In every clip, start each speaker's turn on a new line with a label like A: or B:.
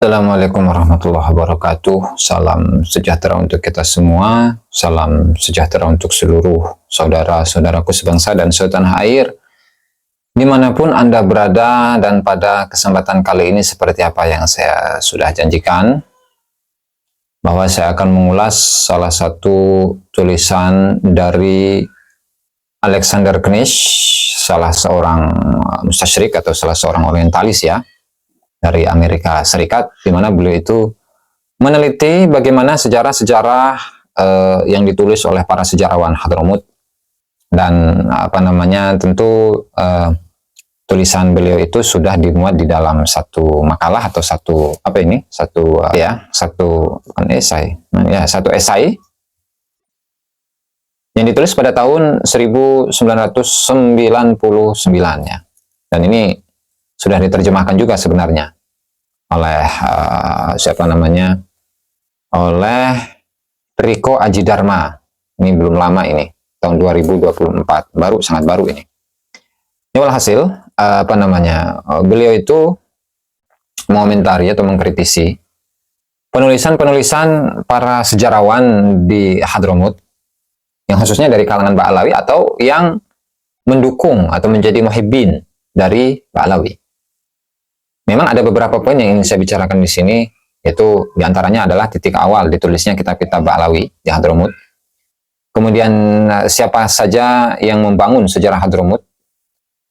A: Assalamualaikum warahmatullahi wabarakatuh. Salam sejahtera untuk kita semua. Salam sejahtera untuk seluruh saudara-saudaraku sebangsa dan setanah air, dimanapun Anda berada. Dan pada kesempatan kali ini, seperti apa yang saya sudah janjikan, bahwa saya akan mengulas salah satu tulisan dari Alexander Knish, salah seorang mustasyrik atau salah seorang orientalis ya, dari Amerika Serikat, di mana beliau itu meneliti bagaimana sejarah-sejarah yang ditulis oleh para sejarawan Hadramut. Dan tentu tulisan beliau itu sudah dimuat di dalam satu makalah atau satu satu esai yang ditulis pada tahun 1999 ya. Dan ini sudah diterjemahkan juga sebenarnya oleh oleh Riko Ajidarma. Ini belum lama, ini tahun 2024, sangat baru ini. Ini walhasil beliau itu mengomentari atau mengkritisi penulisan-penulisan para sejarawan di Hadramut, yang khususnya dari kalangan Ba'alawi atau yang mendukung atau menjadi muhibbin dari Ba'alawi. Memang ada beberapa poin yang ingin saya bicarakan di sini, yaitu diantaranya adalah titik awal ditulisnya kitab-kitab Ba'alawi di Hadramut. Kemudian siapa saja yang membangun sejarah Hadramut.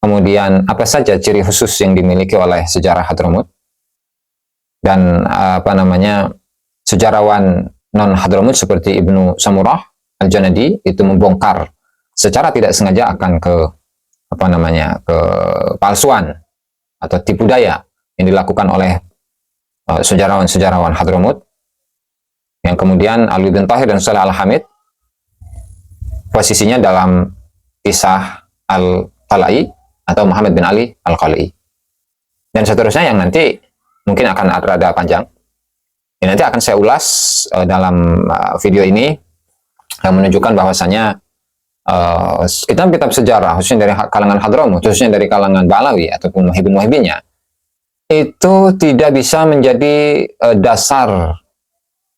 A: Kemudian apa saja ciri khusus yang dimiliki oleh sejarah Hadramut. Dan sejarawan non Hadramut seperti Ibnu Samurah Al-Janadi itu membongkar secara tidak sengaja akan ke palsuan atau tipu daya yang dilakukan oleh sejarawan-sejarawan Hadramut, yang kemudian Ali bin Tahir dan Saleh Al-Hamid posisinya dalam kisah Al-Qalai atau Muhammad bin Ali Al-Qalai, dan seterusnya yang nanti mungkin akan rada panjang. Yang nanti akan saya ulas dalam video ini, yang menunjukkan bahwasanya kitab-kitab sejarah khususnya dari kalangan Hadramut, khususnya dari kalangan Ba'alawi ataupun muhibbin-muhibbinnya, itu tidak bisa menjadi dasar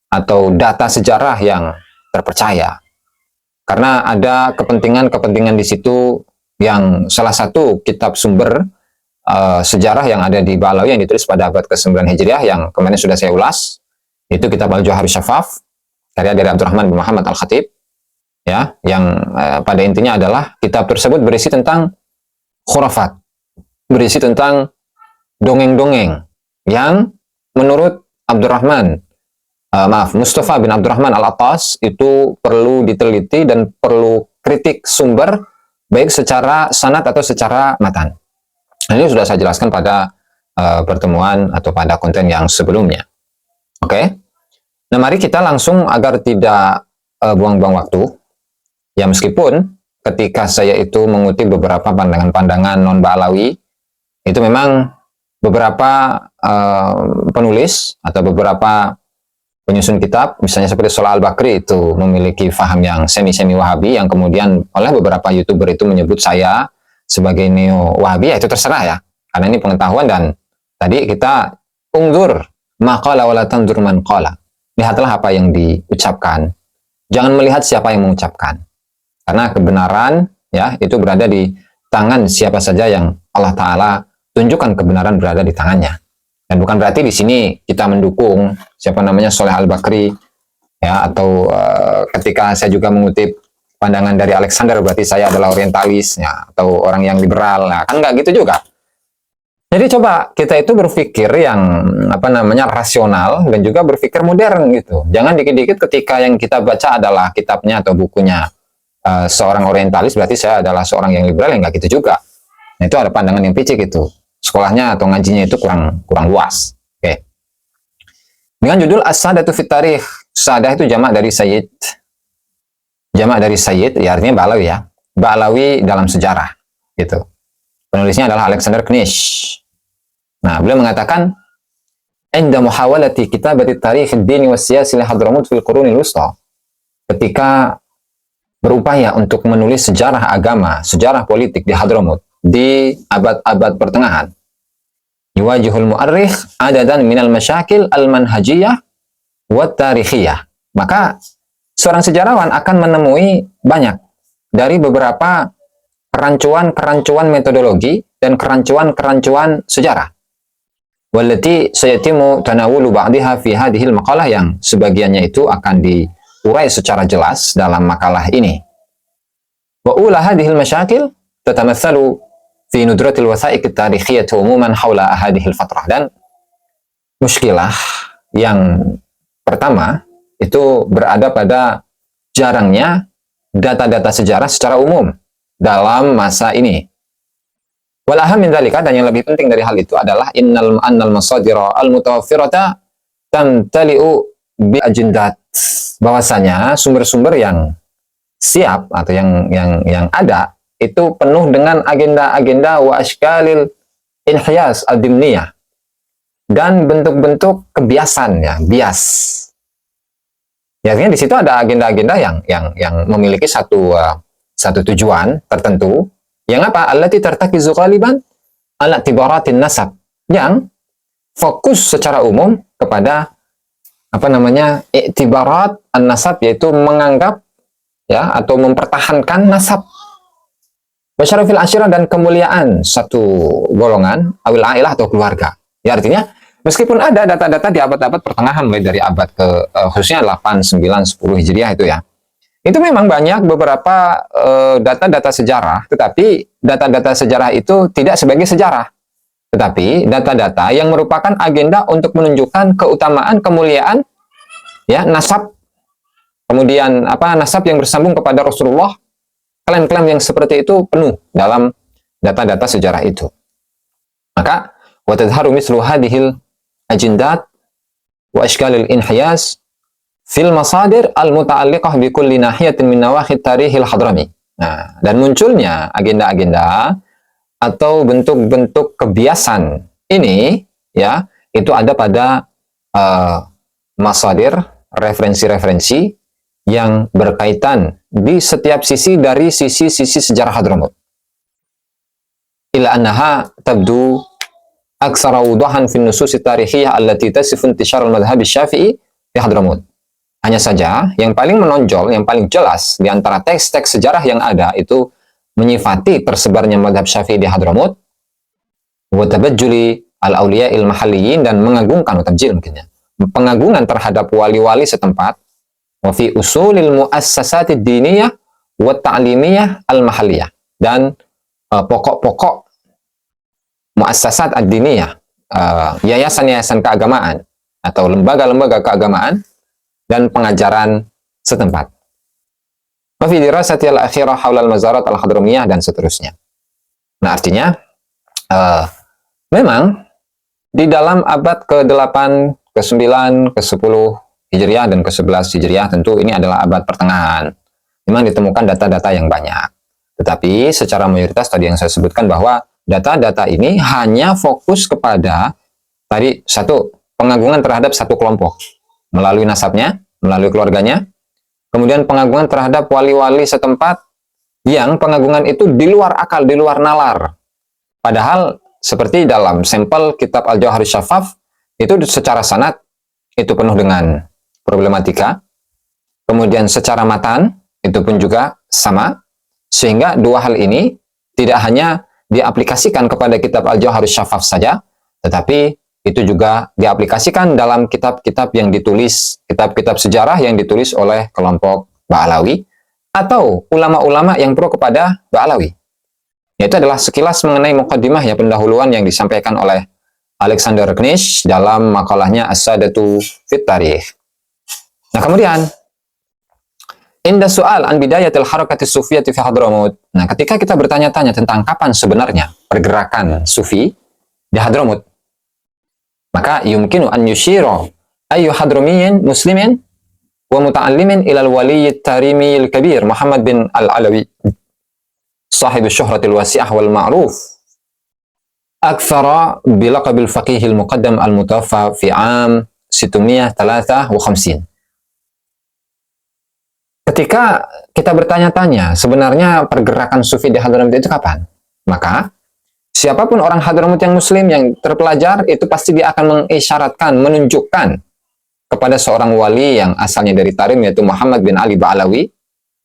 A: atau data sejarah yang terpercaya, karena ada kepentingan-kepentingan di situ. Yang salah satu kitab sumber sejarah yang ada di Ba'alawi yang ditulis pada abad ke-9 Hijriah yang kemarin sudah saya ulas, itu kitab Al-Jauharus Syafaf karya dari Abdurrahman bin Muhammad Al-Khatib ya, yang pada intinya adalah kitab tersebut berisi tentang khurafat, berisi tentang dongeng-dongeng yang menurut Mustafa bin Abdurrahman Al-Attas itu perlu diteliti dan perlu kritik sumber, baik secara sanad atau secara matan. Ini sudah saya jelaskan pada pertemuan atau pada konten yang sebelumnya. Oke. Nah, mari kita langsung agar tidak buang-buang waktu. Ya, meskipun ketika saya itu mengutip beberapa pandangan-pandangan non-Ba'alawi, itu memang beberapa penulis atau beberapa penyusun kitab, misalnya seperti Salah Al-Bakri, itu memiliki faham yang semi-semi Wahabi, yang kemudian oleh beberapa YouTuber itu menyebut saya sebagai neo-Wahabi. Ya, itu terserah ya, karena ini pengetahuan. Dan tadi kita ungdur maqala wala tandur man qala. Lihatlah apa yang diucapkan, jangan melihat siapa yang mengucapkan, karena kebenaran ya itu berada di tangan siapa saja yang Allah Ta'ala tunjukkan kebenaran berada di tangannya. Dan bukan berarti di sini kita mendukung Saleh Al-Bakri ya, atau ketika saya juga mengutip pandangan dari Alexander berarti saya adalah orientalis ya, atau orang yang liberal. Nah, kan nggak gitu juga. Jadi coba kita itu berpikir yang rasional dan juga berpikir modern gitu. Jangan dikit-dikit ketika yang kita baca adalah kitabnya atau bukunya seorang orientalis berarti saya adalah seorang yang liberal, yang nggak gitu juga. Nah, itu ada pandangan yang picik gitu. Sekolahnya atau ngajinya itu kurang luas. Oke. Dengan judul As-Sadatu fit Tarikh. Sadah itu jamak dari Sayyid. Jamak dari Sayyid, ya artinya Ba'alawi ya. Ba'alawi dalam sejarah gitu. Penulisnya adalah Alexander Knish. Nah, beliau mengatakan, "Inda muhawalati kitabati tarikh ad-dini was-siyasi li Hadramut fil qurunil wusta." Ketika berupaya untuk menulis sejarah agama, sejarah politik di Hadramut di abad-abad pertengahan. yuwajihul mu'arrikh adadan minal masyakil al-manhajiyah wa tarikhiyah. Maka seorang sejarawan akan menemui banyak dari beberapa kerancuan-kerancuan metodologi dan kerancuan-kerancuan sejarah. Wallati sayatimu tanawulu ba'daha fi hadhil maqalah, yang sebagiannya itu akan diurai secara jelas dalam makalah ini. Wa ula hadhil masyakil tatamatsalu fi nudratil wasaiq at-tarikhiyah umuman haula hadhil fatrah. Dan muskilah yang pertama itu berada pada jarangnya data-data sejarah secara umum dalam masa ini. Wal aham min dzalika, dan yang lebih penting dari hal itu adalah annal masadira al-mutawaffirata tamtali'u bi ajendat, bahwasanya sumber-sumber yang siap atau yang ada itu penuh dengan agenda-agenda wa ashkalil inhiyas ad-dimniyah, dan bentuk-bentuk kebiasan, ya, bias. Ya, artinya di situ ada agenda-agenda yang memiliki satu tujuan tertentu, yang apa? Allati tartakizu ghaliban ala tibaratin nasab, yang fokus secara umum kepada i'tibarat an-nasab, yaitu menganggap, ya, atau mempertahankan nasab, wasyarafil asyirah, dan kemuliaan satu golongan, awil ailah atau keluarga. Ya, artinya meskipun ada data-data di abad-abad pertengahan, mulai dari abad ke khususnya 8, 9, 10 Hijriah itu, ya, itu memang banyak beberapa data-data sejarah, tetapi data-data sejarah itu tidak sebagai sejarah, tetapi data-data yang merupakan agenda untuk menunjukkan keutamaan, kemuliaan, ya, nasab, kemudian nasab yang bersambung kepada Rasulullah. Klaim-klaim yang seperti itu penuh dalam data-data sejarah itu. Maka wa tadhharu mislu hadhil ajendat wa ashkalil inhiyas fil masadir al-muta'alliqah bi kulli nahiyatin min nawahi tarihil hadrami. Nah, dan munculnya agenda-agenda atau bentuk-bentuk kebiasaan ini, ya, itu ada pada masadir, referensi-referensi yang berkaitan di setiap sisi dari sisi-sisi sejarah Hadramut. Ila annaha tabdu aksara wudahan fi nusus tarikhiyah allati tasifu intishar al-madhhab asy-syafi'i di Hadramut. Hanya saja yang paling menonjol, yang paling jelas di antara teks-teks sejarah yang ada itu menyifati tersebarnya madhab Syafi'i di Hadramut, wa tabajjuli al-awliya'il mahalliyin, dan mengagungkan, tabjil mungkinnya, pengagungan terhadap wali-wali setempat, wa fi usulil muassasatid diniyah wa ta'limiyah al-mahalliyah, dan pokok-pokok muassasat ad-diniyah, yayasan-yayasan keagamaan atau lembaga-lembaga keagamaan dan pengajaran setempat. Wa fi dirasatil akhirah haula al-mazarat al-hadramiyah, dan seterusnya. Nah, artinya memang di dalam abad ke-8, ke-9, ke-10 Hijriah dan ke-11 Hijriah, tentu ini adalah abad pertengahan, memang ditemukan data-data yang banyak. Tetapi secara mayoritas tadi yang saya sebutkan bahwa data-data ini hanya fokus kepada tadi satu, pengagungan terhadap satu kelompok melalui nasabnya, melalui keluarganya, kemudian pengagungan terhadap wali-wali setempat yang pengagungan itu di luar akal, di luar nalar. Padahal seperti dalam sampel kitab Al-Jawharus Syafaf, itu secara sanad itu penuh dengan problematika, kemudian secara matan itu pun juga sama, sehingga dua hal ini tidak hanya diaplikasikan kepada kitab Al-Jawharus Syafaf saja, tetapi itu juga diaplikasikan dalam kitab-kitab yang ditulis, kitab-kitab sejarah yang ditulis oleh kelompok Ba'alawi atau ulama-ulama yang pro kepada Ba'alawi. Yaitu adalah sekilas mengenai muqaddimah, ya, pendahuluan yang disampaikan oleh Alexander Knish dalam makalahnya As-Sadatu fit Tarikh. Nah, kemudian inda soal an bidayatil harakatis sufiyati fi Hadramut. Nah, ketika kita bertanya-tanya tentang kapan sebenarnya pergerakan sufi di Hadramut, maka yumkinu an yushiro ayu hadramiyin muslimin wa muta'allimin ilal waliyyi tarimiyil kabir Muhammad bin al-Alawi sahib syuhratil wasi'ah wal ma'ruf akthara bilaqabil faqihil muqaddam al-mutawaffa fi am 653. Ketika kita bertanya-tanya sebenarnya pergerakan sufi di Hadramut itu kapan, maka Siapapun orang Hadramut yang muslim yang terpelajar, itu pasti dia akan mengisyaratkan, menunjukkan kepada seorang wali yang asalnya dari Tarim, yaitu Muhammad bin Ali Ba'alawi,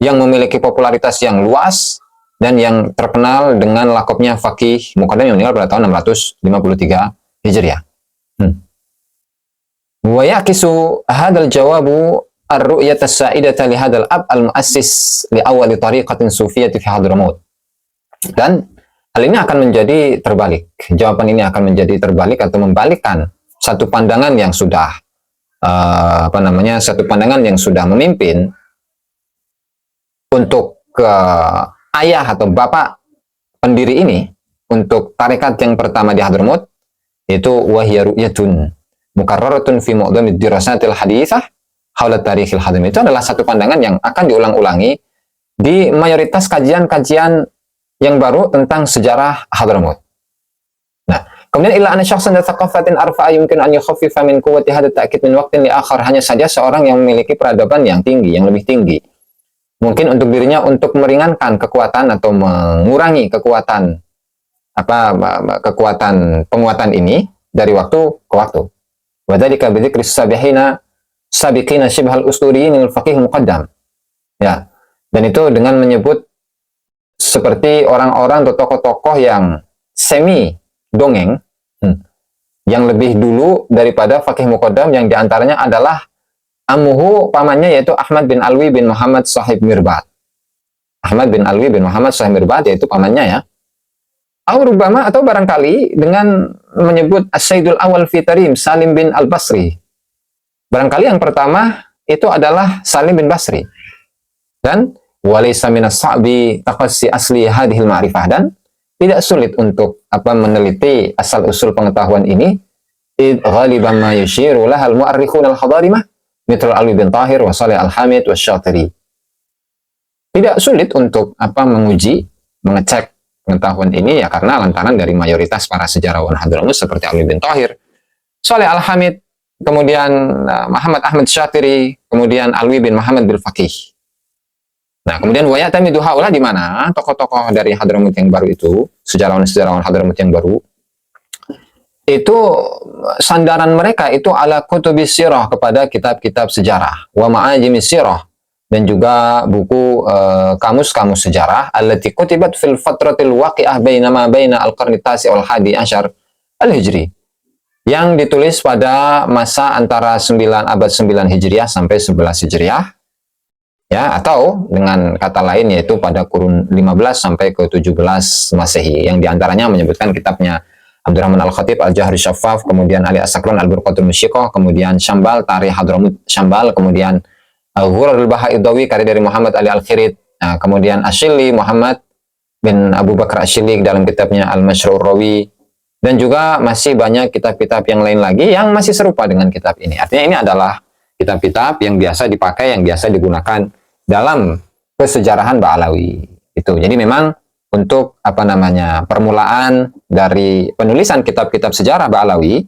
A: yang memiliki popularitas yang luas dan yang terkenal dengan lakopnya Faqih Muqaddam yang meninggal pada tahun 653 Hijriah. Wa yaqisu hadzal jawabu ar-ru'yat as-sa'idata li hadzal ab al-muassis li awwal tariqatin sufiyyati fi Hadramut. Dan hal ini akan menjadi terbalik. Jawaban ini akan menjadi terbalik atau membalikkan satu pandangan yang sudah satu pandangan yang sudah memimpin untuk ayah atau bapak pendiri ini untuk tarekat yang pertama di Hadramut, itu wahya ru'yatun mukarraratun fi mu'dhamid dirasatil haditsah haula tarikhil Hadramut. Itu adalah satu pandangan yang akan diulang-ulangi di mayoritas kajian-kajian yang baru tentang sejarah Hadramut. Nah, kemudian illa anna syakhsan dzat thaqafatin arfa'a yumkin an yukhaffifa min quwwati hadha ta'kid min waqtin li akhar. Hanya saja seorang yang memiliki peradaban yang tinggi, yang lebih tinggi, mungkin untuk dirinya untuk meringankan kekuatan atau mengurangi kekuatan penguatan ini dari waktu ke waktu. Wa dzalika bi dzikri sabiqina shibhal usturiyin al-faqih muqaddam. Ya. Dan itu dengan menyebut seperti orang-orang atau tokoh-tokoh yang semi dongeng, yang lebih dulu daripada Faqih Muqaddam, yang diantaranya adalah amuhu, pamannya, yaitu Ahmad bin Alwi bin Muhammad Sahib Mirbat. Ahmad bin Alwi bin Muhammad Sahib Mirbat, yaitu pamannya ya. Rubama, atau barangkali dengan menyebut As-Sayyidul Awal fi Tarim, Salim bin Al-Basri. Barangkali yang pertama itu adalah Salim bin Basri. Dan walaysa minas sa'bi taqassi asli hadhil ma'rifah, dan tidak sulit untuk meneliti asal usul pengetahuan ini. Id ghaliban ma yushiru lahal mu'arrikhun al-hadarimah mithl Ali bin Tahir wa Salih al-Hamid wa Syatiri. Tidak sulit untuk mengecek pengetahuan ini ya, karena lantaran dari mayoritas para sejarawan Hadramut seperti Ali bin Tahir, Salih al-Hamid, kemudian Muhammad Ahmad Syatiri, kemudian Alwi bin Muhammad bil Faqih. Nah, kemudian wayatamidu haula, di mana tokoh-tokoh dari Hadramut yang baru itu, sejarawan-sejarawan Hadramut yang baru, itu sandaran mereka itu ala kutubis sirah, kepada kitab-kitab sejarah, wa ma'ajimis sirah, dan juga buku kamus-kamus sejarah, allati kutibat fil fatratil waqi'ah baina al-qarni tasi' wal hadi asyar al-hijri, yang ditulis pada masa antara abad 9 Hijriah sampai 11 Hijriah. Ya, atau dengan kata lain yaitu pada kurun 15 sampai ke 17 Masehi, yang diantaranya menyebutkan kitabnya Abdurrahman Al-Khatib Al-Jahri Syaffaf, kemudian Ali As-Sakran Al-Burqatul Musyiqah, kemudian Syambal Tarikh Hadramut Syambal, kemudian Ghurar Al-Bahaidawi karya dari Muhammad Ali Al-Khirid, kemudian Asyili Muhammad bin Abu Bakar Asyili dalam kitabnya Al-Masyru'ur Rawi, dan juga masih banyak kitab-kitab yang lain lagi yang masih serupa dengan kitab ini. Artinya ini adalah kitab-kitab yang biasa dipakai, yang biasa digunakan dalam kesejarahan Ba'alawi itu. Jadi memang untuk permulaan dari penulisan kitab-kitab sejarah Ba'alawi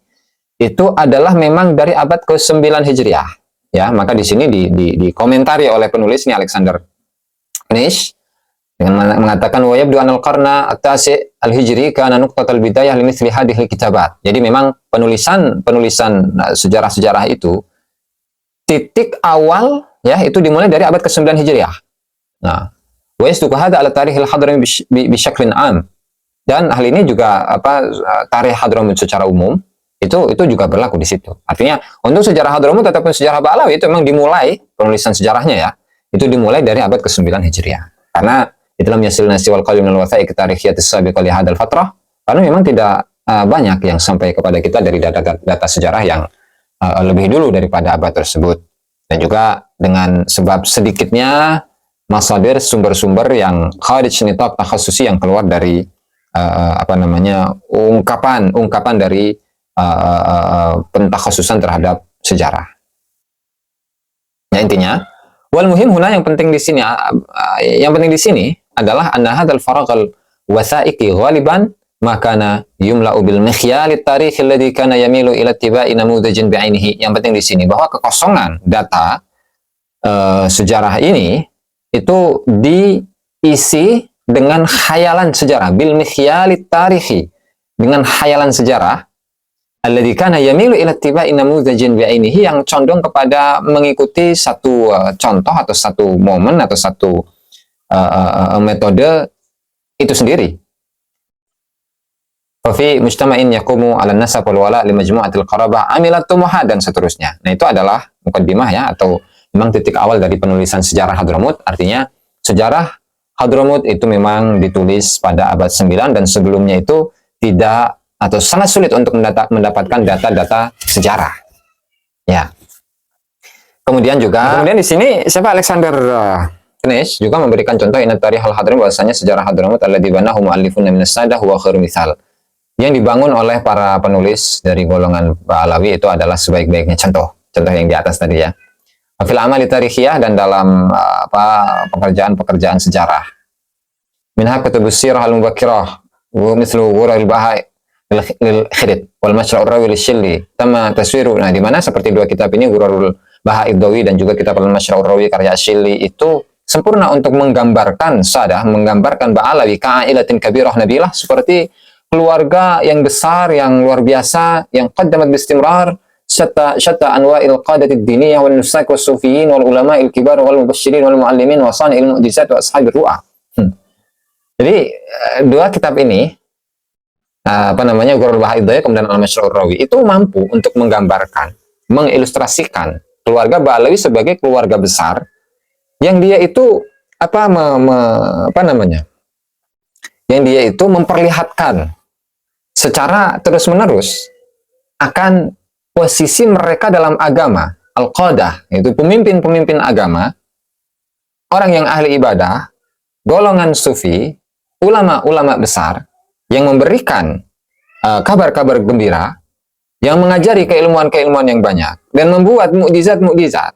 A: itu adalah memang dari abad ke-9 Hijriah. Ya, maka di sini dikomentari oleh penulisnya Alexander Knish dengan mengatakan wa yabdu anal qarna at-tasi' al-hijri kana nuqtatal bidayah li mithli hadhihi kitabat. Jadi memang penulisan sejarah-sejarah itu titik awal ya itu dimulai dari abad ke-9 Hijriah. Nah, wa yasduqu hadha ala tarikhil Hadrami bi syaklin am. Dan hal ini juga tarikh Hadramut secara umum itu juga berlaku di situ. Artinya untuk sejarah Hadramut ataupun sejarah Ba'alawi itu memang dimulai penulisan sejarahnya ya, itu dimulai dari abad ke-9 Hijriah. Karena itulah yasilna siwal qalim al watha'iq tarikhiyatis sabiqah li hadzal fatrah, karena memang tidak banyak yang sampai kepada kita dari data sejarah yang lebih dulu daripada abad tersebut. Dan juga dengan sebab sedikitnya masadir sumber-sumber yang kharij nitaq takhassusi, yang keluar dari ungkapan dari pentakhasusan terhadap sejarah. Ya, intinya wal muhim huna, yang penting di sini adalah anna hadzal faraghal wathaiqi ghaliban makana yumla'u bil mikhyal at-tarikh alladhi kana yamilu ila ittiba'i namudajin bi'ainihi. Yang penting di sini bahwa kekosongan data sejarah ini itu diisi dengan khayalan sejarah, bil mikhyali tarihi, dengan khayalan sejarah, alladzi kana yamilu ila ittiba'i namudajin bi'ainihi, yang condong kepada mengikuti satu contoh atau satu momen atau satu metode itu sendiri. Fi mujtama'in yaqumu 'ala an-nasab wal wala' li majmu'atil qarabah amilat tumuha, dan seterusnya. Nah, itu adalah mukaddimah ya, atau memang titik awal dari penulisan sejarah Hadramut. Artinya sejarah Hadramut itu memang ditulis pada abad 9, dan sebelumnya itu tidak atau sangat sulit untuk mendapatkan data-data sejarah. Ya. Kemudian di sini siapa, Alexander Knesh juga memberikan contoh inat tarikh al-Hadramut, bahwasanya sejarah Hadramut alladzi banahu mu'allifun min as-sadah huwa khairu mithal, yang dibangun oleh para penulis dari golongan Ba'alawi itu adalah sebaik-baiknya contoh yang di atas tadi ya. Fil amali tarikhiyah, dan dalam pekerjaan-pekerjaan sejarah. Minha kutubus sirah al-mubakkirah wa mithlu ghurarul bahai lil khirid wal mashra'ur rawi lisyilli tama taswiru. Nah, di mana seperti dua kitab ini, Ghurarul Bahai Dawi dan juga kitab al-mashra'ur rawi karya Syilli, itu sempurna untuk menggambarkan sadah, menggambarkan Ba'alawi ka'ilatin kabirah nabilah, seperti keluarga yang besar, yang luar biasa, yang qaddamat bistimrar syatta anwa'il qadatid diniyah wal nusak was sufiyin wal ulama'il kibar wal mubasysyirin wal muallimin wa sani'il mu'jizat wa ashabir ru'ah. Jadi dua kitab ini, Ghurarul Bahai Dawi kemudian Al-Mashra'ur Rawi, itu mampu untuk menggambarkan, mengilustrasikan keluarga Ba'alawi sebagai keluarga besar yang dia itu yang dia itu memperlihatkan secara terus-menerus akan posisi mereka dalam agama, al-qadah, yaitu pemimpin-pemimpin agama, orang yang ahli ibadah, golongan sufi, ulama-ulama besar, yang memberikan kabar-kabar gembira, yang mengajari keilmuan-keilmuan yang banyak, dan membuat mukjizat-mukjizat,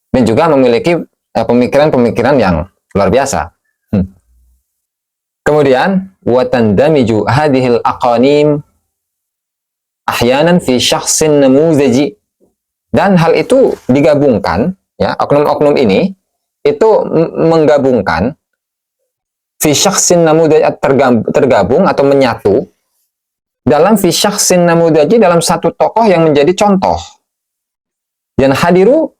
A: dan juga memiliki pemikiran-pemikiran yang luar biasa. Kemudian watandamiju hadhil aqanim ahyanan fi syakhsin namuzaji, dan hal itu digabungkan ya, oknum-oknum ini itu menggabungkan fi syakhsin namuzaji, tergabung atau menyatu dalam fi syakhsin namuzaji, dalam satu tokoh yang menjadi contoh, dan hadiru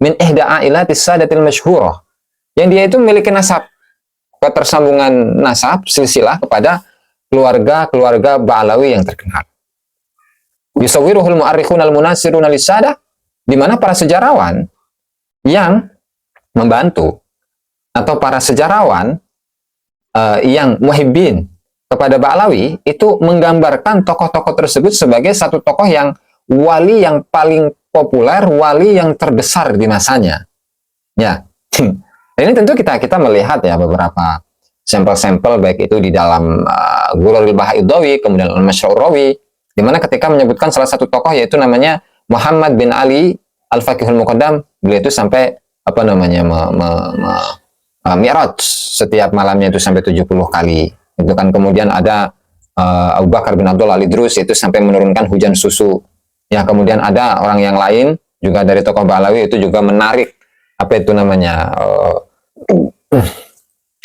A: min ihda ailatis sadatil masyhurah, yang dia itu memiliki nasab, ketersambungan nasab, silsilah kepada keluarga Ba'alawi yang terkenal. Yusawwiruhul mu'arrikhun al-munasirun al-sadah, di mana para sejarawan yang membantu atau para sejarawan yang muhibbin kepada Ba'alawi itu menggambarkan tokoh-tokoh tersebut sebagai satu tokoh yang wali yang paling populer, wali yang terbesar di masanya. Ya. Ini tentu kita melihat ya beberapa sampel-sampel, baik itu di dalam Ghurarul Bahai Dawi, kemudian Al-Mashra'ur Rawi, di mana ketika menyebutkan salah satu tokoh, yaitu namanya Muhammad bin Ali Al-Faqihul Muqaddam, beliau itu sampai mi'raj setiap malamnya itu sampai 70 kali. Itu kan. Kemudian ada Abu Bakar bin Abdul Al-Idrus, itu sampai menurunkan hujan susu. Ya, kemudian ada orang yang lain juga dari tokoh Ba'alawi, itu juga menarik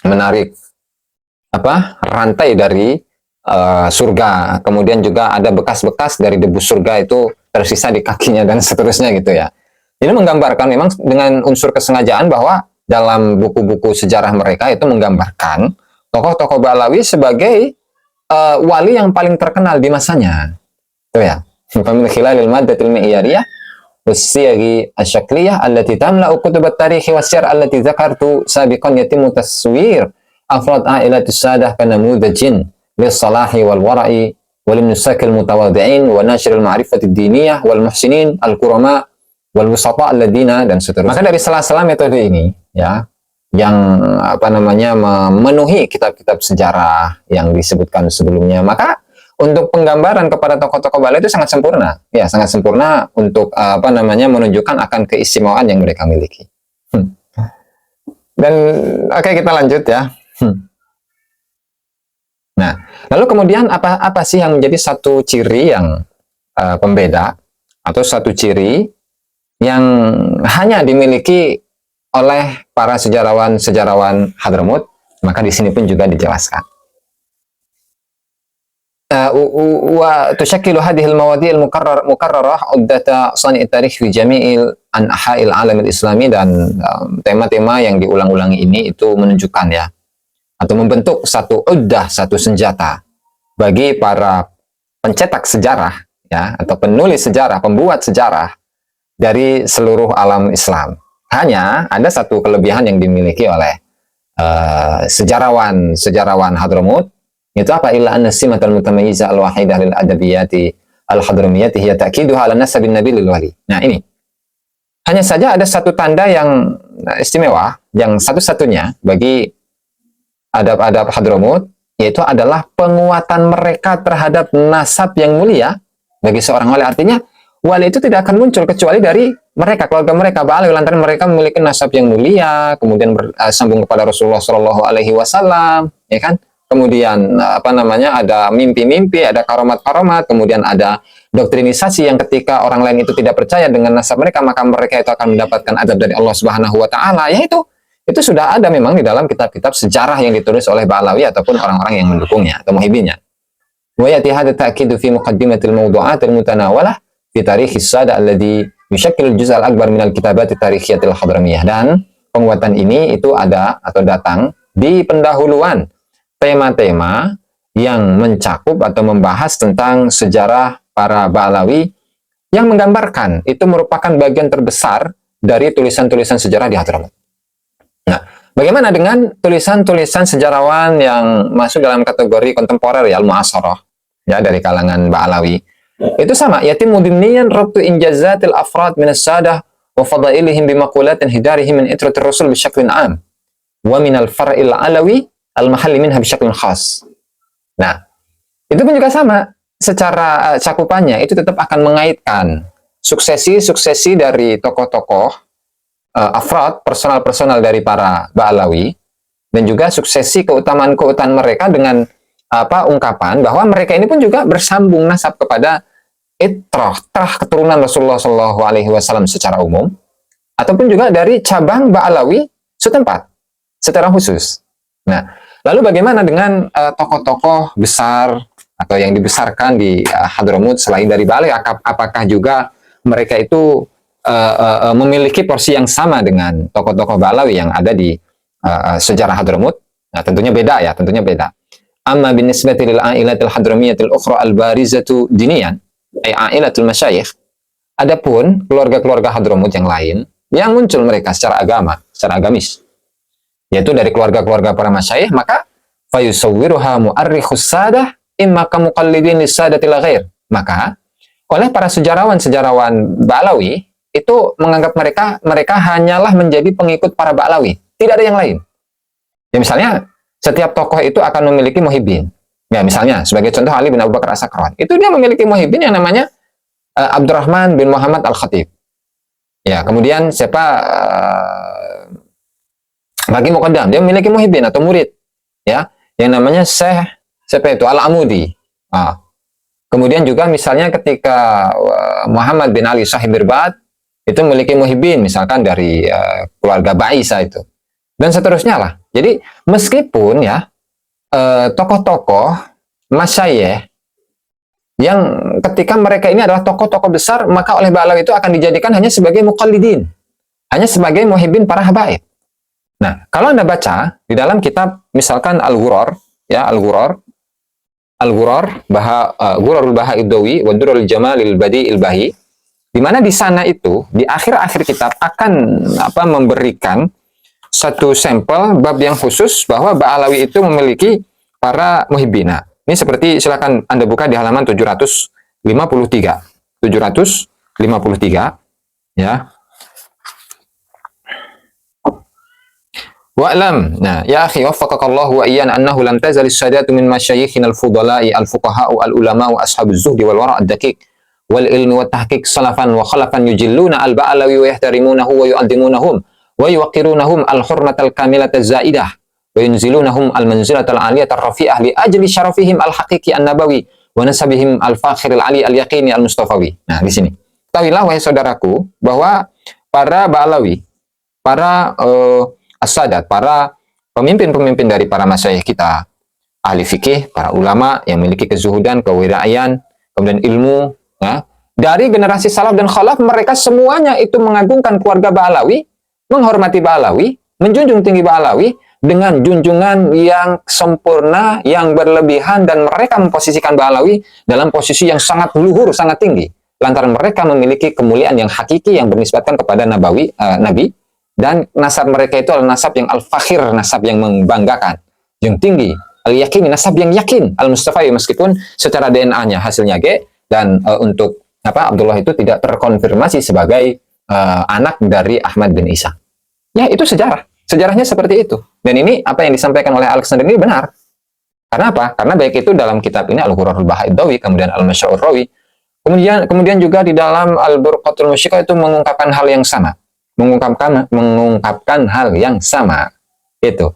A: menarik rantai dari surga. Kemudian juga ada bekas-bekas dari debu surga itu tersisa di kakinya dan seterusnya gitu ya. Ini menggambarkan memang dengan unsur kesengajaan bahwa dalam buku-buku sejarah mereka itu menggambarkan tokoh-tokoh Ba'alawi sebagai wali yang paling terkenal di masanya. Itu ya. Min khilalil maddatil mi'yariyah wasiyaghi asyakliyah allati tamla'u kutubat tarikh wasyar allati dzakartu sabiqan yatimu taswir afrad ailatus sadah kana mudajin lis-salahi wal wara'i wal nusakil mutawadhi'in wa nashril ma'rifatid diniyah wal muhsinin al-kurama wal wusata alladziina, dan seterusnya. Maka dari sela-sela metode ini ya, yang memenuhi kitab-kitab sejarah yang disebutkan sebelumnya, maka untuk penggambaran kepada tokoh-tokoh Ba'alawi itu sangat sempurna, ya, sangat sempurna untuk menunjukkan akan keistimewaan yang mereka miliki. Dan oke, kita lanjut ya. Nah, lalu kemudian apa sih yang menjadi satu ciri yang pembeda atau satu ciri yang hanya dimiliki oleh para sejarawan Hadramut, Maka di sini pun juga dijelaskan. Wa tushakkilu hadhihi al-mawadi' al-mukarrarah uddata sani' tarikh fi jami'il anha'il alam al-islami, dan tema-tema yang diulang-ulangi ini itu menunjukkan ya, atau membentuk satu uddah, satu senjata bagi para pencetak sejarah ya, atau penulis sejarah, pembuat sejarah dari seluruh alam Islam. Hanya ada satu kelebihan yang dimiliki oleh sejarawan Hadramut, itu apa? Illa anna simatal mutamayyiza al-wahidah lil adabiyati al-hadramiyati hiya ta'kiduha ala nasabin nabi lil wali. Nah, ini hanya saja ada satu tanda yang istimewa, yang satu-satunya bagi adab-adab Hadramut, yaitu adalah penguatan mereka terhadap nasab yang mulia bagi seorang wali. Artinya wali itu tidak akan muncul kecuali dari mereka, keluarga mereka, Ba'alawi, lantaran mereka memiliki nasab yang mulia, kemudian bersambung kepada Rasulullah Shallallahu Alaihi Wasallam, ya kan? Kemudian ada mimpi-mimpi, ada karomat-karomat, kemudian ada doktrinisasi yang ketika orang lain itu tidak percaya dengan nasab mereka, maka mereka itu akan mendapatkan azab dari Allah Subhanahu Wa Taala. Ya itu sudah ada memang di dalam kitab-kitab sejarah yang ditulis oleh Ba'alawi ataupun orang-orang yang mendukungnya atau muhibinnya. Wa yati hadha ta'kidu fi muqaddimatil mawdu'at al-mutanawalah fi tarikh as-sada alladhi yushakkilu al-juz' al-akbar min al-kitabat at-tarikhiyatil hadramiyah. Dan penguatan ini itu ada atau datang di pendahuluan tema-tema yang mencakup atau membahas tentang sejarah para Ba'alawi, yang menggambarkan itu merupakan bagian terbesar dari tulisan-tulisan sejarah di Hadramut. Nah, bagaimana dengan tulisan-tulisan sejarawan yang masuk dalam kategori kontemporer ya, al-mu'asarah ya, dari kalangan Ba'alawi? Itu sama, yatimu dimniyan rabtu injazatil afrad min as-sadah wa fadailihim bimaqulatin hidarihim min itratir rasul bisyaklin am wa min al-far'il alawi al-mahalli minha bisyaklin khas. Nah, itu pun juga sama, secara cakupannya itu tetap akan mengaitkan suksesi-suksesi dari tokoh-tokoh afrad, personal-personal dari para Ba'alawi, dan juga suksesi keutamaan-keutamaan mereka dengan ungkapan bahwa mereka ini pun juga bersambung nasab kepada itrah keturunan Rasulullah Shallallahu Alaihi Wasallam secara umum, ataupun juga dari cabang Ba'alawi setempat secara khusus. Nah, lalu bagaimana dengan tokoh-tokoh besar atau yang dibesarkan di Hadramut selain dari Ba'alawi? Apakah juga mereka itu memiliki porsi yang sama dengan tokoh-tokoh Ba'alawi yang ada di sejarah Hadramut? Nah, tentunya beda ya, tentunya beda. Amma binisbati lil ailatil hadramiyatil ukhra al-barizatu diniyan, ay ailatul masyayikh. Adapun keluarga-keluarga Hadramut yang lain yang muncul mereka secara agama, secara agamis, yaitu dari keluarga-keluarga para masyayikh, maka fayusawwiruha mu'arrikhus sadah imma kamuqallidin lisadatil ghair. Maka oleh para sejarawan-sejarawan Ba'alawi itu menganggap mereka hanyalah menjadi pengikut para Ba'alawi, tidak ada yang lain. Ya, misalnya setiap tokoh itu akan memiliki muhibbin. Ya, misalnya sebagai contoh Ali bin Abu Bakar As-Sakran, itu dia memiliki muhibbin yang namanya Abdurrahman bin Muhammad Al-Khatib. Ya, kemudian siapa bagi Muqaddam, dia memiliki muhibbin atau murid ya, yang namanya Syekh siapa itu? Al-Amudi. Kemudian juga misalnya ketika Muhammad bin Ali Sahib Birbad itu memiliki muhibbin misalkan dari keluarga Ba'isa itu, dan seterusnya lah. Jadi meskipun ya tokoh-tokoh masyayikh yang ketika mereka ini adalah tokoh-tokoh besar, maka oleh Ba'alawi itu akan dijadikan hanya sebagai muqallidin, hanya sebagai muhibbin para habaib. Nah, kalau Anda baca di dalam kitab misalkan Al-Ghurar ya, Al-Ghurar Ghurarul Baha'id Dawi wa Durrul Jamalil Badi'il Bahi, di mana di sana itu di akhir-akhir kitab akan memberikan satu sampel bab yang khusus bahwa Ba'alawi itu memiliki para muhibbina. Ini seperti, silakan Anda buka di halaman 753 ya. Wa'lam, nah, ya akhi waffaqakallahu wa iyana annahu lam tazal as-sadatu min masyayikhina al-fudala'i al-fuqaha'u al-ulama'u ashabuz zuhdi wal wara' ad-daqiq wal ilmi wat tahqiq salafan wa khalafan yujilluna al-Ba'alawi wa yahtarimunahu wa yu'azzimunahum wa yuwaqirunahum al-hurmatal kamilata zaidah wa yunzilunahum al-manzilatal aliyata rafi'ah li ajli syarafihim al-haqiqi an-nabawi wa nasabihim al-fakhir al-ali al-yaqini al-mustafawi. Nah, di sini tahuilah wahai saudaraku bahwa para Ba'alawi, para as-sadat, para pemimpin-pemimpin dari para masyayikh kita, ahli fikih, para ulama yang memiliki kezuhudan, kewirausahaan, kemudian ilmu, ya. Dari generasi salaf dan khalaf, mereka semuanya itu mengagungkan keluarga Ba'alawi, menghormati Ba'alawi, menjunjung tinggi Ba'alawi dengan junjungan yang sempurna, yang berlebihan, dan mereka memposisikan Ba'alawi dalam posisi yang sangat luhur, sangat tinggi. Lantaran mereka memiliki kemuliaan yang hakiki yang bernisbatkan kepada Nabi, dan nasab mereka itu adalah nasab yang al-fakhir, nasab yang membanggakan, yang tinggi, al-yakin, nasab yang yakin, al-mustafawi, meskipun secara DNA-nya hasilnya G, dan untuk Abdullah itu tidak terkonfirmasi sebagai anak dari Ahmad bin Isa. Ya, itu sejarah. Sejarahnya seperti itu. Dan ini apa yang disampaikan oleh Alexander ini benar. Karena apa? Karena baik itu dalam kitab ini Al-Ghurarul Bahaidawi, kemudian Al-Masya'ur Rawi, kemudian juga di dalam Al-Burqatul Musyiqah itu mengungkapkan hal yang sama. Mengungkapkan hal yang sama. Itu.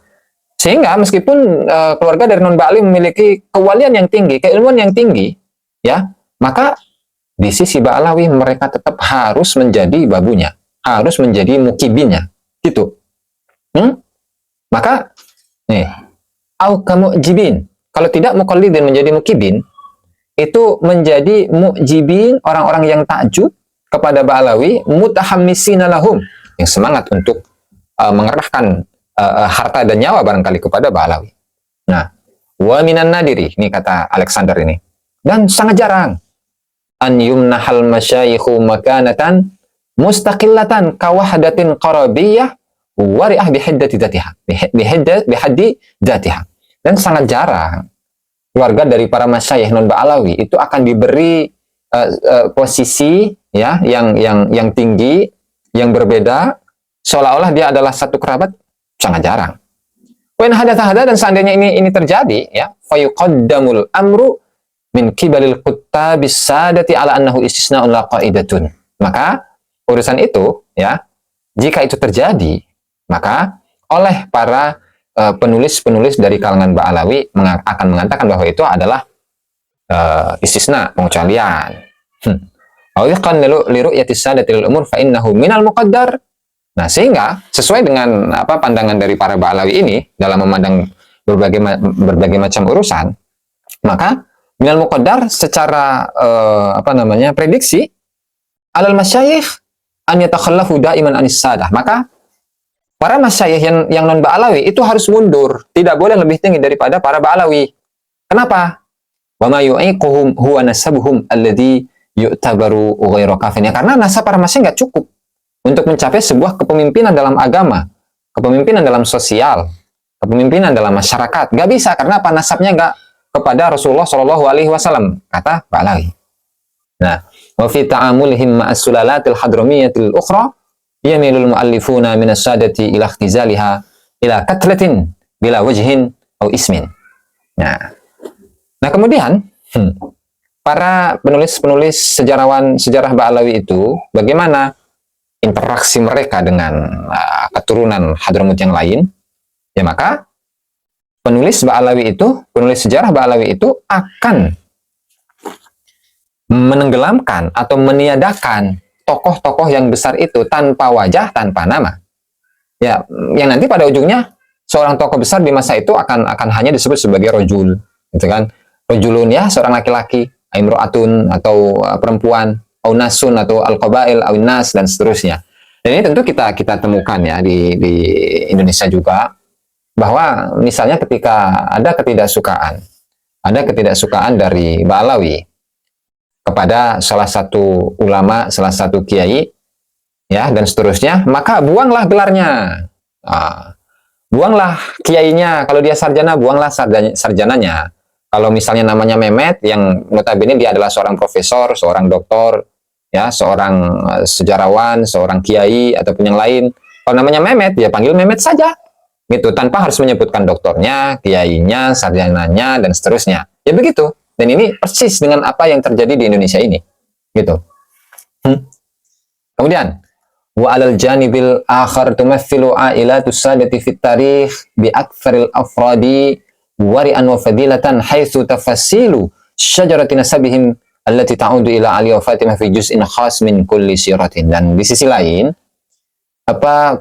A: Sehingga meskipun keluarga dari non-Ba'ali memiliki kewalian yang tinggi, keilmuan yang tinggi, ya, maka di sisi Ba'alawi mereka tetap harus menjadi babunya, harus menjadi mukibinnya, gitu. Maka nih, au kamujibin. Kalau tidak muqallidin menjadi mukibin, itu menjadi mujibin, orang-orang yang takjub kepada Ba'alawi, mutahammisina lahum, yang semangat untuk mengerahkan harta dan nyawa barangkali kepada Ba'alawi. Nah, wa minan nadiri, ini kata Alexander ini. Dan sangat jarang an yumnahal masyayikhu makanatan mustaqillatan kawahdatin qarabiyah wari'ah bihaddati dzatiha, bihaddi dzatiha. Dan sangat jarang keluarga dari para masyayikh non Ba'alawi itu akan diberi posisi, ya, yang tinggi, yang berbeda, seolah-olah dia adalah satu kerabat. Sangat jarang. Wa in hadatha, dan seandainya ini terjadi, ya, fayuqaddamul amru min kibalil quttabis sadati ala annahu istisna'un la qaidatun. Maka urusan itu, ya, jika itu terjadi, maka oleh para penulis-penulis dari kalangan Ba'alawi akan mengatakan bahwa itu adalah istisna, pengecualian. Awiqan li ru'yatis sadati lil umur fa innahu minal muqaddar. Nah, sehingga sesuai dengan pandangan dari para Ba'alawi ini dalam memandang berbagai macam urusan, maka minal muqaddar secara prediksi alal masyayikh an yatakhallafu daiman anis sadah. Maka para masyayikh yang non Ba'alawi itu harus mundur, tidak boleh lebih tinggi daripada para Ba'alawi. Kenapa? Wa ma yu'iquhum huwa nasabuhum alladhi yu'tabaru ghairu kafin. Karena nasab para masyayikh nggak cukup untuk mencapai sebuah kepemimpinan dalam agama, kepemimpinan dalam sosial, kepemimpinan dalam masyarakat. Nggak bisa, karena apa? Nasabnya nggak kepada Rasulullah Shallallahu Alaihi Wasallam, kata Ba'alawi. Nah, wa fi ta'amulihim ma'as sulalatil hadramiyatil ukhra yamilul mu'allifuna minas sadati ila ikhtizaliha ila katlatin bila wajhin atau ismin. Nah kemudian para penulis-penulis sejarah Ba'alawi itu bagaimana interaksi mereka dengan keturunan Hadramut yang lain? Ya, maka penulis sejarah Ba'alawi itu akan menenggelamkan atau meniadakan tokoh-tokoh yang besar itu tanpa wajah, tanpa nama. Ya, yang nanti pada ujungnya seorang tokoh besar di masa itu akan hanya disebut sebagai rojul, gitu kan? Rojulun, ya, seorang laki-laki, imro'atun atau perempuan, au nasun atau al-qabail, au nas, dan seterusnya. Dan ini tentu kita temukan, ya, di Indonesia juga, bahwa misalnya ketika ada ketidaksukaan dari Ba'alawi kepada salah satu ulama, salah satu kiai, ya, dan seterusnya, maka buanglah gelarnya, buanglah kiainya. Kalau dia sarjana, buanglah sarjananya. Kalau misalnya namanya Mehmet, yang notabene dia adalah seorang profesor, seorang doktor, ya, seorang sejarawan, seorang kiai ataupun yang lain, kalau namanya Mehmet, dia panggil Mehmet saja, gitu, tanpa harus menyebutkan doktornya, kiainya, sarjananya, dan seterusnya. Ya begitu. Dan ini persis dengan apa yang terjadi di Indonesia ini, gitu. Kemudian, wa alal janibil akhar tumathilu ailatu sadati fit tarikh bi aktsaril afradi wari'an wa fadilatan haitsu tafassilu syajarati nasabihim allati ta'udu ila Ali wa Fatimah fi juz'in khas min kulli siratin. Dan di sisi lain,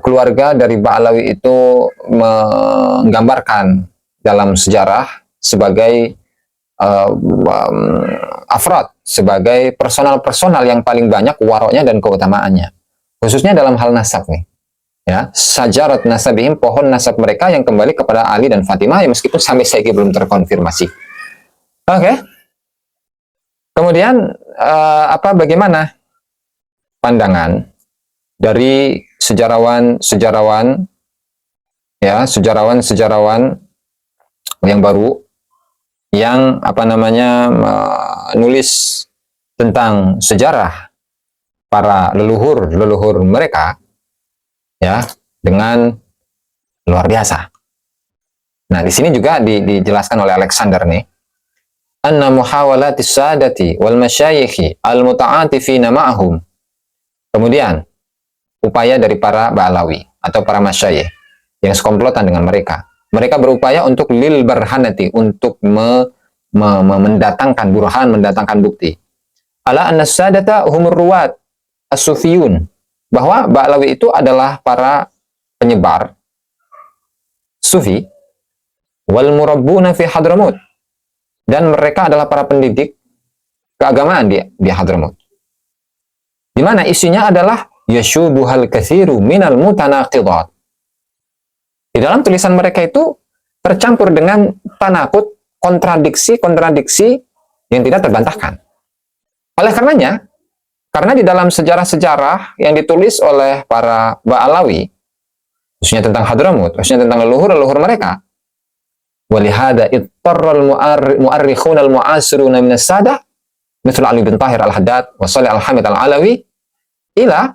A: keluarga dari Ba'alawi itu menggambarkan dalam sejarah sebagai afrod, sebagai personal-personal yang paling banyak waroknya dan keutamaannya, khususnya dalam hal nasab nih, ya, sajarat nasabihim, pohon nasab mereka yang kembali kepada Ali dan Fatimah, ya, meskipun sampai saat ini belum terkonfirmasi. Oke. Kemudian bagaimana pandangan dari sejarawan-sejarawan, ya, sejarawan-sejarawan yang baru yang menulis tentang sejarah para leluhur mereka, ya, dengan luar biasa. Nah, di sini juga dijelaskan oleh Alexander nih, anna muhawalatis sadati wal masyayikhi al-muta'atifina ma'ahum. Kemudian upaya dari para Ba'alawi atau para masyayikh yang sekomplotan dengan mereka. Mereka berupaya untuk lil barhanati, untuk mendatangkan burhan, mendatangkan bukti. Ala anna sadata humur ruwat as-sufiyun, bahwa Ba'alawi itu adalah para penyebar sufi, wal murabbuna fi Hadramut, dan mereka adalah para pendidik keagamaan di Hadramut. Di mana isinya adalah yashubuhal katsiru minal mutanaqidat. Di dalam tulisan mereka itu tercampur dengan tanakut, kontradiksi-kontradiksi yang tidak terbantahkan. Oleh karenanya, karena di dalam sejarah-sejarah yang ditulis oleh para Ba'alawi, khususnya tentang Hadramut, khususnya tentang leluhur-leluhur mereka, walihada ittarral mu'arrikhun al-mu'asiruna min as-sadah misal Ali bin Tahir al-Haddad wa Shalih al-Hamid al-Alawi ila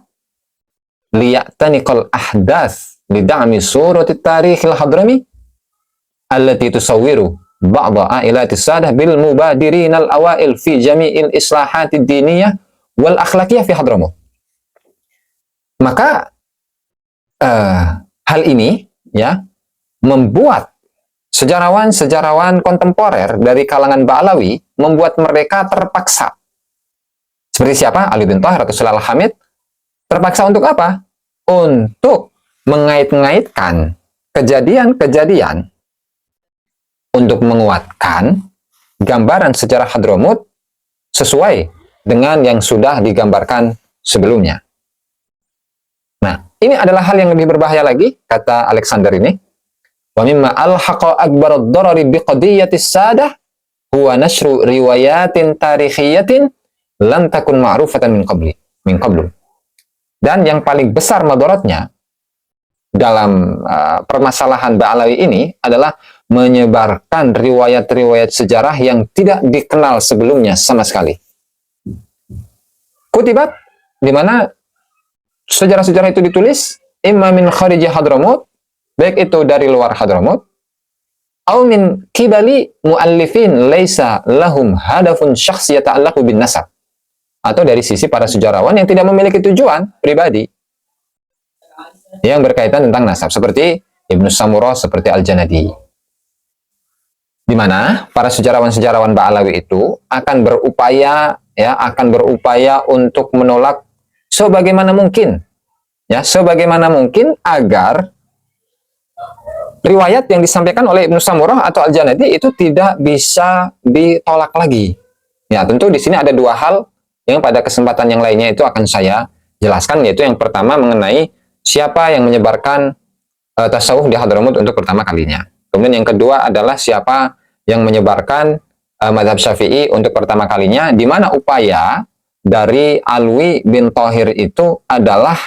A: liya'taniqal ahdath lida'mi surati tarikh al-Hadrami allati tusawwiru ba'da ailati as-sadah bil mubadirin al-awail fi jami'il islahat ad-diniyah wal akhlaqiyah fi Hadramut. Maka hal ini, ya, membuat sejarawan-sejarawan kontemporer dari kalangan Ba'alawi, membuat mereka terpaksa. Seperti siapa? Ali bin Tahir atau Shalih al-Hamid. Terpaksa untuk apa? Untuk mengait-ngaitkan kejadian-kejadian untuk menguatkan gambaran sejarah Hadramut sesuai dengan yang sudah digambarkan sebelumnya. Nah, ini adalah hal yang lebih berbahaya lagi, kata Alexander ini. Wa mimma alhaqa akbar ad-darari biqadiyatis sadah huwa nashru riwayatin tarikhiyatin lam takun ma'rufatan min qablu. Dan yang paling besar madaratnya dalam permasalahan Ba'alawi ini adalah menyebarkan riwayat-riwayat sejarah yang tidak dikenal sebelumnya sama sekali. Kutibat, di mana sejarah-sejarah itu ditulis imma min kharij Hadramut, baik itu dari luar Hadramut, atau min kibali muallifin laisa lahum hadafun syakhsi yata'allaqu bin nasab, atau dari sisi para sejarawan yang tidak memiliki tujuan pribadi yang berkaitan tentang nasab, seperti Ibnu Samurah, seperti Al-Janadi, di mana para sejarawan-sejarawan Ba'alawi itu akan berupaya, ya, untuk menolak sebagaimana mungkin, ya, sebagaimana mungkin agar riwayat yang disampaikan oleh Ibnu Samurah atau Al-Janadi itu tidak bisa ditolak lagi. Ya, tentu di sini ada dua hal yang pada kesempatan yang lainnya itu akan saya jelaskan, yaitu yang pertama mengenai siapa yang menyebarkan tasawuf di Hadramut untuk pertama kalinya. Kemudian yang kedua adalah siapa yang menyebarkan mazhab Syafi'i untuk pertama kalinya, di mana upaya dari Alwi bin Thahir itu adalah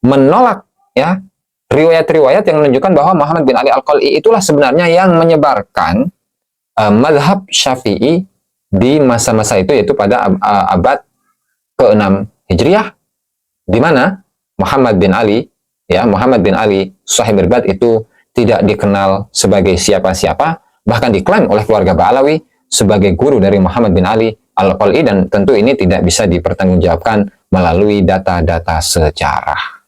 A: menolak, ya, riwayat-riwayat yang menunjukkan bahwa Muhammad bin Ali Al-Qal'i itulah sebenarnya yang menyebarkan mazhab Syafi'i di masa-masa itu, yaitu pada abad ke-6 Hijriah, di mana Muhammad bin Ali, ya, Muhammad bin Ali Shahibul Bad itu tidak dikenal sebagai siapa-siapa, bahkan diklaim oleh keluarga Ba'alawi sebagai guru dari Muhammad bin Ali Al-Qal'i, dan tentu ini tidak bisa dipertanggungjawabkan melalui data-data sejarah.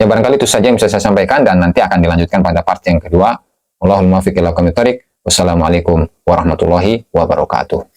A: Ya, barangkali itu saja yang bisa saya sampaikan, dan nanti akan dilanjutkan pada part yang kedua. Wallahul muwaffiq ila aqwamit thoriq. Wassalamualaikum warahmatullahi wabarakatuh.